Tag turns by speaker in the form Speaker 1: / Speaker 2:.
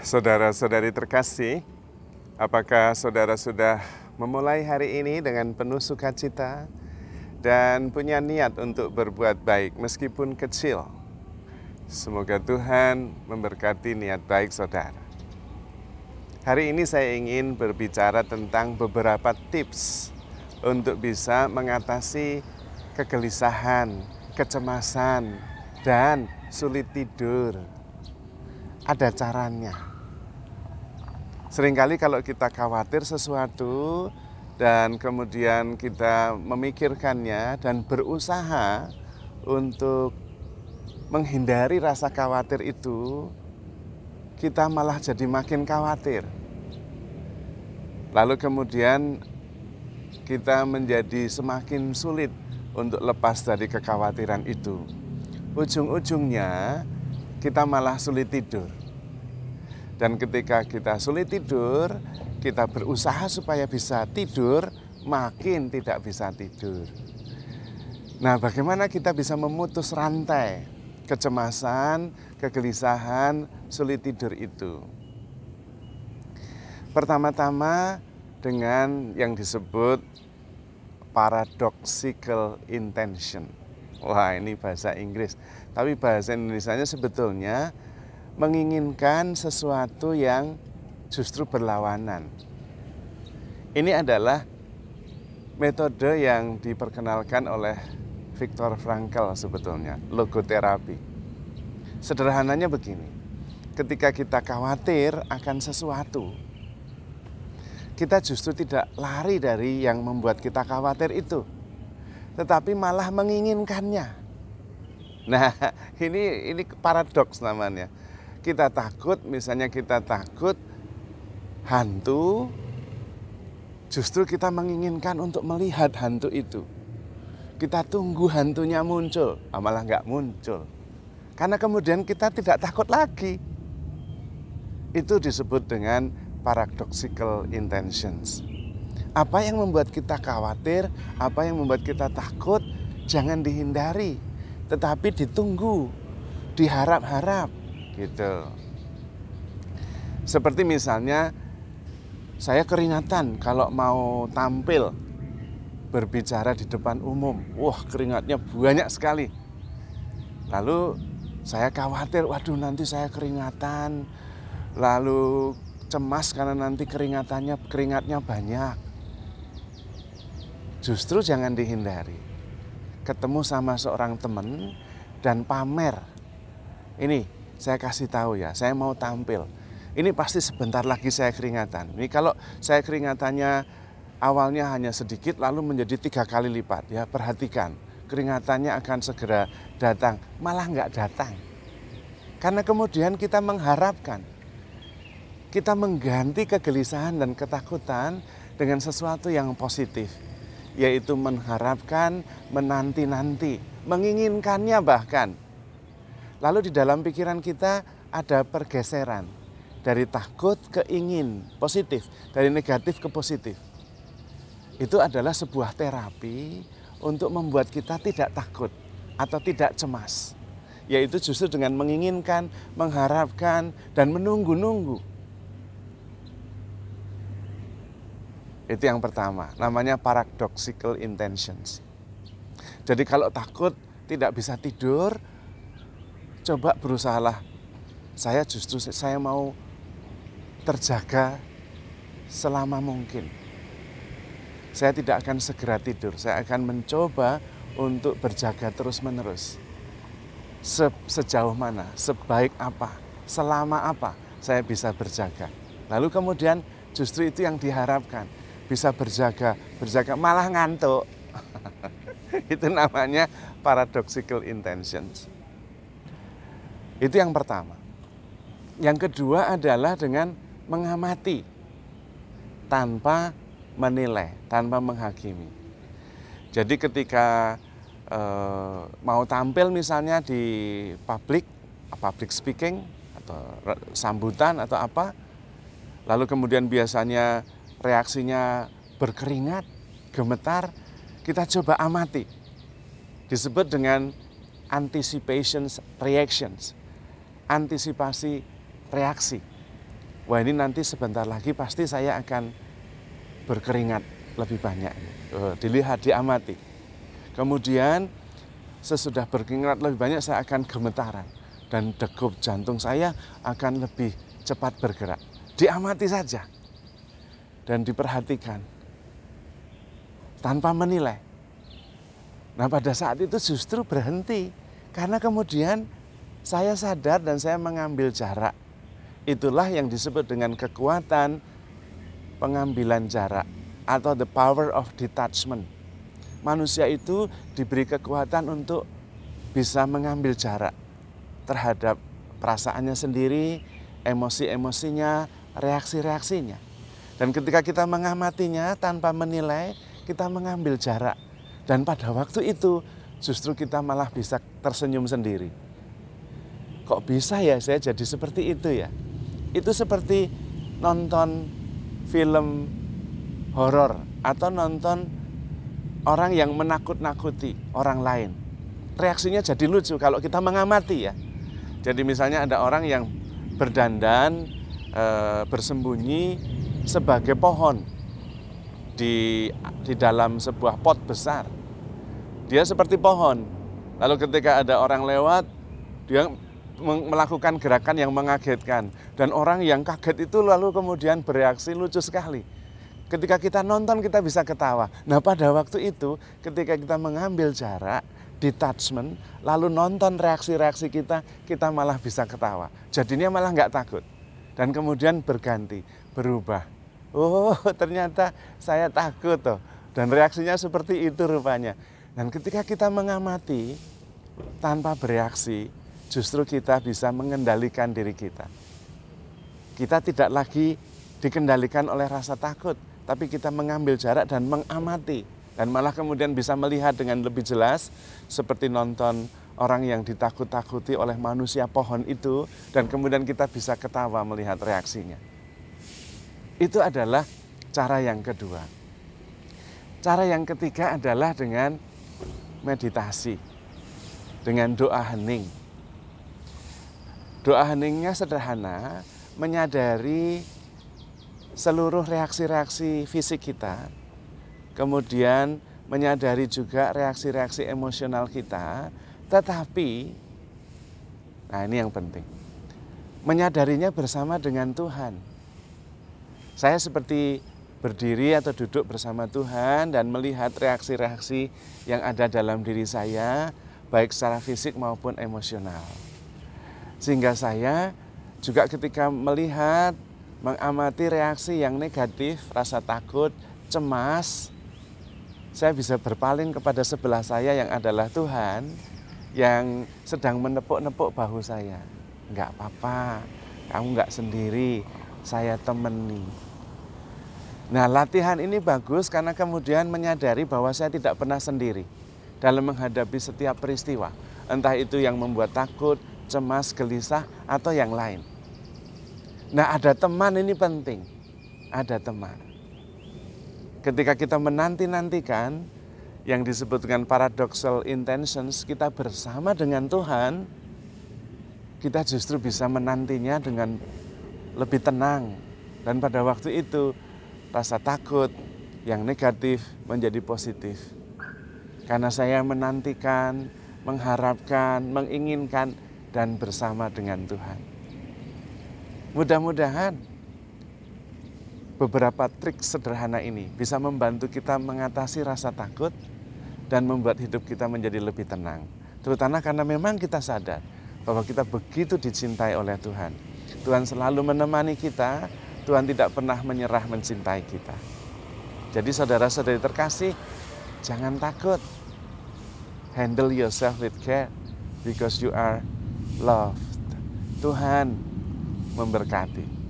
Speaker 1: Saudara-saudari terkasih, apakah saudara sudah memulai hari ini dengan penuh sukacita dan punya niat untuk berbuat baik meskipun kecil? Semoga Tuhan memberkati niat baik saudara. Hari ini saya ingin berbicara tentang beberapa tips untuk bisa mengatasi kegelisahan, kecemasan, dan sulit tidur. Ada caranya. Seringkali kalau kita khawatir sesuatu dan kemudian kita memikirkannya dan berusaha untuk menghindari rasa khawatir itu, kita malah jadi makin khawatir. Lalu kemudian kita menjadi semakin sulit untuk lepas dari kekhawatiran itu. Ujung-ujungnya kita malah sulit tidur. Dan ketika kita sulit tidur, kita berusaha supaya bisa tidur, makin tidak bisa tidur. Nah, bagaimana kita bisa memutus rantai kecemasan, kegelisahan, sulit tidur itu? Pertama-tama dengan yang disebut paradoxical intention. Wah, ini bahasa Inggris. Tapi bahasa Indonesianya sebetulnya menginginkan sesuatu yang justru berlawanan. Ini adalah metode yang diperkenalkan oleh Viktor Frankl sebetulnya, logoterapi. Sederhananya begini, ketika kita khawatir akan sesuatu, kita justru tidak lari dari yang membuat kita khawatir itu, tetapi malah menginginkannya. Nah, ini paradoks namanya. Kita takut, misalnya kita takut hantu, justru kita menginginkan untuk melihat hantu itu. Kita tunggu hantunya muncul, malah nggak muncul. Karena kemudian kita tidak takut lagi. Itu disebut dengan paradoxical intentions. Apa yang membuat kita khawatir, apa yang membuat kita takut, jangan dihindari, tetapi ditunggu, diharap-harap, gitu. Seperti misalnya, saya keringatan kalau mau tampil berbicara di depan umum. Wah, keringatnya banyak sekali. Lalu saya khawatir, waduh nanti saya keringatan, lalu cemas karena nanti keringatnya banyak. Justru jangan dihindari. Ketemu sama seorang teman dan pamer. Ini saya kasih tahu ya, saya mau tampil. Ini pasti sebentar lagi saya keringatan. Ini kalau saya keringatannya awalnya hanya sedikit lalu menjadi 3 kali lipat. Ya perhatikan, keringatannya akan segera datang. Malah nggak datang. Karena kemudian kita mengharapkan. Kita mengganti kegelisahan dan ketakutan dengan sesuatu yang positif. Yaitu mengharapkan, menanti-nanti, menginginkannya bahkan. Lalu di dalam pikiran kita ada pergeseran dari takut ke ingin, positif, dari negatif ke positif. Itu adalah sebuah terapi untuk membuat kita tidak takut atau tidak cemas. Yaitu justru dengan menginginkan, mengharapkan, dan menunggu-nunggu. Itu yang pertama, namanya paradoxical intentions. Jadi kalau takut tidak bisa tidur, coba berusahalah. Saya mau terjaga selama mungkin. Saya tidak akan segera tidur, saya akan mencoba untuk berjaga terus-menerus. Sejauh mana, sebaik apa, selama apa saya bisa berjaga. Lalu kemudian justru itu yang diharapkan. Bisa berjaga malah ngantuk. Itu namanya paradoxical intentions. Itu yang pertama. Yang kedua adalah dengan mengamati tanpa menilai, tanpa menghakimi. Jadi ketika mau tampil misalnya di public speaking atau sambutan atau apa, lalu kemudian biasanya reaksinya berkeringat, gemetar, kita coba amati. Disebut dengan anticipation reactions, antisipasi reaksi. wah ini nanti sebentar lagi pasti saya akan berkeringat lebih banyak. Dilihat, diamati. Kemudian sesudah berkeringat lebih banyak saya akan gemetaran. Dan degup jantung saya akan lebih cepat bergerak. Diamati saja. Dan diperhatikan. Tanpa menilai. Nah pada saat itu justru berhenti. Karena kemudian saya sadar dan saya mengambil jarak. Itulah yang disebut dengan kekuatan pengambilan jarak atau the power of detachment. Manusia itu diberi kekuatan untuk bisa mengambil jarak terhadap perasaannya sendiri, emosi-emosinya, reaksi-reaksinya. Dan ketika kita mengamatinya tanpa menilai, kita mengambil jarak. Dan pada waktu itu justru kita malah bisa tersenyum sendiri. Kok bisa ya saya jadi seperti itu ya? Itu seperti nonton film horor atau nonton orang yang menakut-nakuti orang lain. Reaksinya jadi lucu kalau kita mengamati ya. Jadi misalnya ada orang yang berdandan, bersembunyi sebagai pohon di dalam sebuah pot besar. Dia seperti pohon. Lalu ketika ada orang lewat, dia melakukan gerakan yang mengagetkan. Dan orang yang kaget itu lalu kemudian bereaksi lucu sekali. Ketika kita nonton kita bisa ketawa. Nah pada waktu itu ketika kita mengambil jarak, detachment, lalu nonton reaksi-reaksi kita malah bisa ketawa. Jadinya malah nggak takut. Dan kemudian berganti, berubah. Oh ternyata saya takut toh. Dan reaksinya seperti itu rupanya. Dan ketika kita mengamati tanpa bereaksi, justru kita bisa mengendalikan diri kita. Kita tidak lagi dikendalikan oleh rasa takut, tapi kita mengambil jarak dan mengamati. Dan malah kemudian bisa melihat dengan lebih jelas, seperti nonton orang yang ditakut-takuti oleh manusia pohon itu, dan kemudian kita bisa ketawa melihat reaksinya. Itu adalah cara yang kedua. Cara yang ketiga adalah dengan meditasi, dengan doa hening. Doa heningnya sederhana, menyadari seluruh reaksi-reaksi fisik kita, kemudian menyadari juga reaksi-reaksi emosional kita, tetapi, nah ini yang penting, menyadarinya bersama dengan Tuhan. Saya seperti berdiri atau duduk bersama Tuhan dan melihat reaksi-reaksi yang ada dalam diri saya, baik secara fisik maupun emosional. Sehingga saya juga ketika melihat, mengamati reaksi yang negatif, rasa takut, cemas, saya bisa berpaling kepada sebelah saya yang adalah Tuhan, yang sedang menepuk-nepuk bahu saya. Enggak apa-apa, kamu enggak sendiri, saya temani. Nah latihan ini bagus karena kemudian menyadari bahwa saya tidak pernah sendiri dalam menghadapi setiap peristiwa. Entah itu yang membuat takut, cemas, gelisah, atau yang lain. Nah ada teman ini penting, ada teman. Ketika kita menanti-nantikan yang disebut dengan paradoxal intentions, kita bersama dengan Tuhan, kita justru bisa menantinya dengan lebih tenang. Dan pada waktu itu rasa takut yang negatif menjadi positif. Karena saya menantikan, mengharapkan, menginginkan, dan bersama dengan Tuhan. Mudah-mudahan beberapa trik sederhana ini bisa membantu kita mengatasi rasa takut dan membuat hidup kita menjadi lebih tenang. Terutama karena memang kita sadar bahwa kita begitu dicintai oleh Tuhan. Tuhan selalu menemani kita, Tuhan tidak pernah menyerah mencintai kita. Jadi saudara-saudari terkasih, jangan takut. Handle yourself with care because you are loved. Tuhan memberkati.